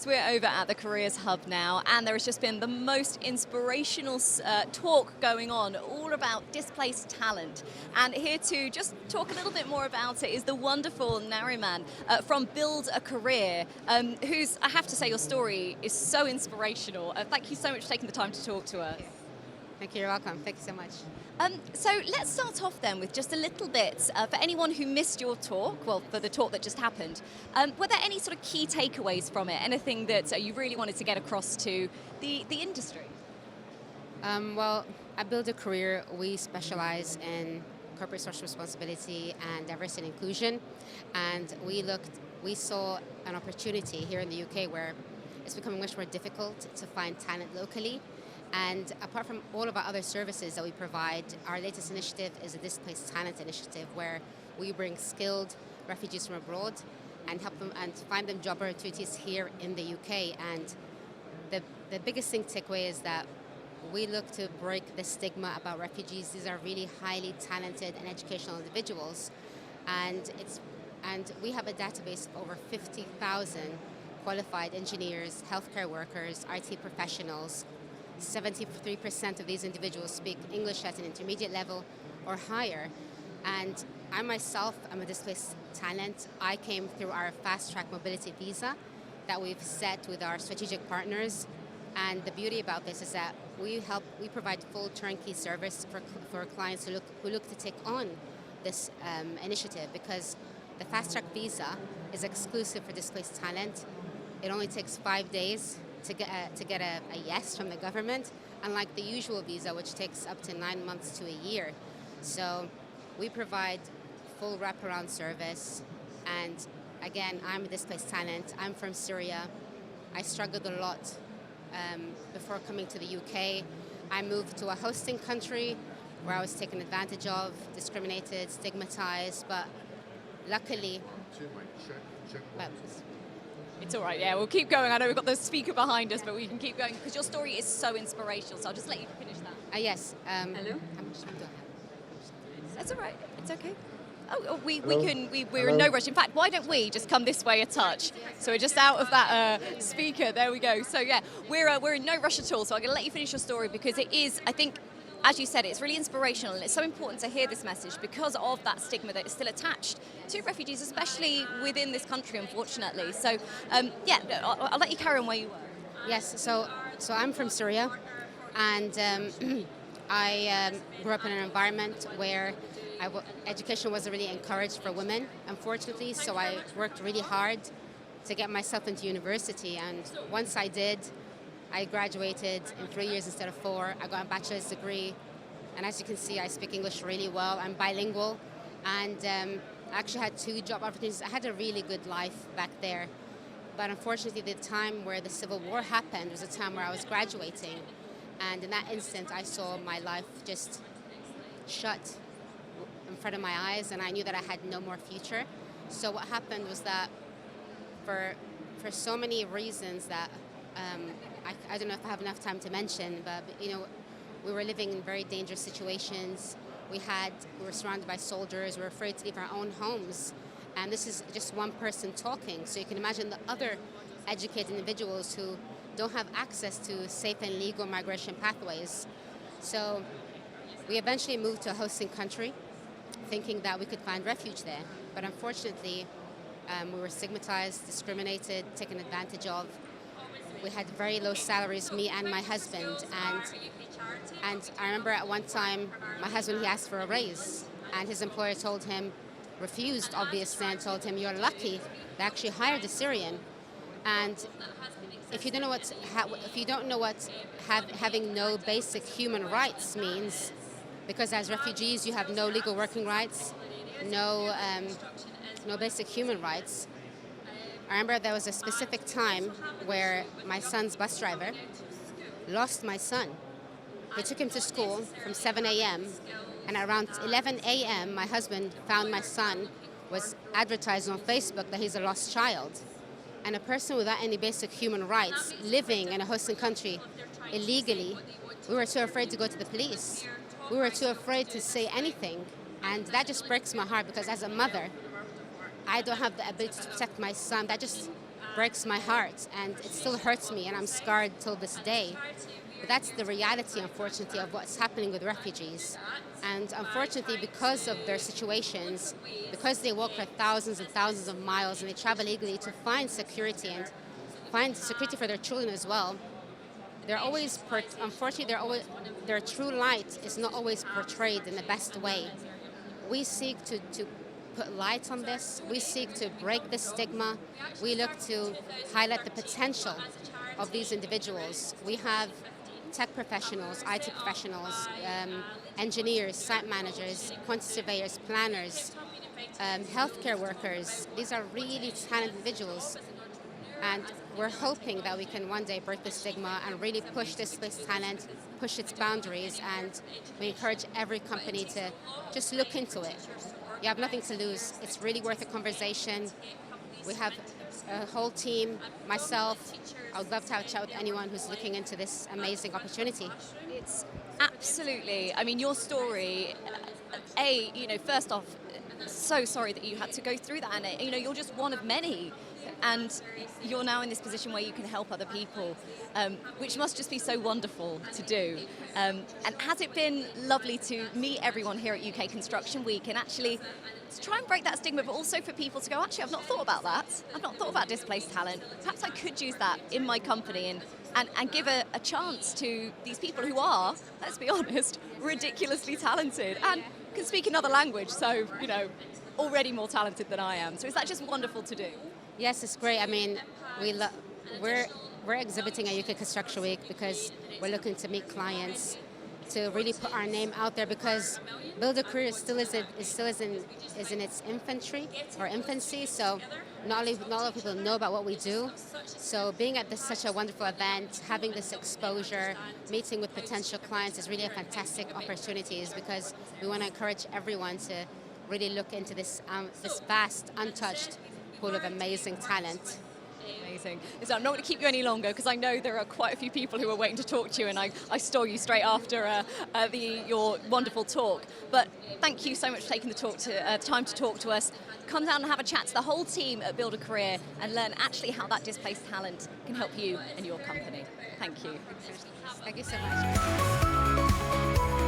So we're over at the Careers Hub now, and there has just been the most inspirational talk going on, all about displaced talent. And here to just talk a little bit more about it is the wonderful Nariman from Build a Career, who's, I have to say, your story is so inspirational. Thank you so much for taking the time to talk to us. Thank you, you're welcome. Thank you so much. So let's start off then with just a little bit, for anyone who missed your talk, well, for the talk that just happened, were there any sort of key takeaways from it? Anything that you really wanted to get across to the industry? Well, at Build a Career, we specialize in corporate social responsibility and diversity and inclusion. And we saw an opportunity here in the UK where it's becoming much more difficult to find talent locally. And apart from all of our other services that we provide, our latest initiative is a Displaced Talent Initiative, where we bring skilled refugees from abroad and help them and find them job opportunities here in the UK. And the biggest thing to take away is that we look to break the stigma about refugees. These are really highly talented and educational individuals. And we have a database of over 50,000 qualified engineers, healthcare workers, IT professionals. 73% of these individuals speak English at an intermediate level or higher. And I myself am a displaced talent. I came through our fast-track mobility visa that we've set with our strategic partners. And the beauty about this is that we provide full turnkey service for clients who look to take on this initiative, because the fast-track visa is exclusive for displaced talent. It only takes 5 days to get a yes from the government, unlike the usual visa, which takes up to 9 months to a year. So we provide full wraparound service. And again, I'm a displaced talent. I'm from Syria. I struggled a lot before coming to the UK. I moved to a hosting country where I was taken advantage of, discriminated, stigmatized, but luckily... It's all right, yeah, we'll keep going. I know we've got the speaker behind us, but we can keep going because your story is so inspirational, so I'll just let you finish that. Yes. Hello? That's all right, it's okay. Oh, we're in no rush. In fact, why don't we just come this way a touch? So we're just out of that speaker, there we go. So yeah, we're in no rush at all, so I'm gonna let you finish your story because it is, I think, as you said, it's really inspirational, and it's so important to hear this message because of that stigma that is still attached to refugees, especially within this country, unfortunately. So, yeah, I'll let you carry on where you were. Yes, so I'm from Syria, and I grew up in an environment where education wasn't really encouraged for women, unfortunately, so I worked really hard to get myself into university, and once I did, I graduated in 3 years instead of 4. I got a bachelor's degree, and as you can see, I speak English really well. I'm bilingual, and I actually had 2 job opportunities. I had a really good life back there, but unfortunately, the time where the Civil War happened was a time where I was graduating, and in that instant, I saw my life just shut in front of my eyes, and I knew that I had no more future. So what happened was that for so many reasons that I don't know if I have enough time to mention, but you know, we were living in very dangerous situations. We were surrounded by soldiers. We were afraid to leave our own homes. And this is just one person talking. So you can imagine the other educated individuals who don't have access to safe and legal migration pathways. So we eventually moved to a hosting country, thinking that we could find refuge there. But unfortunately, we were stigmatized, discriminated, taken advantage of. We had very low salaries, me and my husband, and I remember at one time, my husband, he asked for a raise, and his employer refused, obviously, and told him, "You're lucky, they actually hired a Syrian." And if you don't know what having no basic human rights means, because as refugees you have no legal working rights, no basic human rights. I remember there was a specific time where my son's bus driver lost my son. He took him to school from 7 a.m. and around 11 a.m. my husband found my son was advertising on Facebook that he's a lost child. And a person without any basic human rights living in a hosting country illegally, we were too afraid to go to the police. We were too afraid to say anything. And that just breaks my heart because as a mother, I don't have the ability to protect my son. That just breaks my heart, and it still hurts me, and I'm scarred till this day. But that's the reality, unfortunately, of what's happening with refugees. And unfortunately, because of their situations, because they walk for thousands and thousands of miles and they travel illegally to find security and find security for their children as well, they're always, unfortunately, their true light is not always portrayed in the best way. We seek to put light on this. We seek to break the stigma. We look to highlight the potential of these individuals. We have tech professionals, IT professionals, engineers, site managers, quantity surveyors, planners, healthcare workers. These are really talented individuals. And we're hoping that we can one day break the stigma and really push this displaced talent, push its boundaries, and we encourage every company to just look into it. You have nothing to lose. It's really worth a conversation. We have a whole team, myself. I would love to have a chat with anyone who's looking into this amazing opportunity. It's absolutely, I mean, your story, first off, so sorry that you had to go through that, and you're just one of many, and you're now in this position where you can help other people, which must just be so wonderful to do. And has it been lovely to meet everyone here at UK Construction Week and actually to try and break that stigma, but also for people to go, actually, I've not thought about that. I've not thought about displaced talent. Perhaps I could use that in my company and give a chance to these people who are, let's be honest, ridiculously talented and can speak another language, so, already more talented than I am. So is that just wonderful to do? Yes, it's great. I mean, we're exhibiting at UK Construction Week because we're looking to meet clients, to really put our name out there, because Build a Career still is in its infancy. So not a lot of people know about what we do. So being at such a wonderful event, having this exposure, meeting with potential clients is really a fantastic opportunity, because we want to encourage everyone to really look into this vast, untouched pool of amazing talent. Amazing. So I'm not going to keep you any longer, because I know there are quite a few people who are waiting to talk to you, and I stole you straight after your wonderful talk. But thank you so much for taking the time to talk to us. Come down and have a chat to the whole team at Build a Career and learn actually how that displaced talent can help you and your company. Thank you. Thank you so much.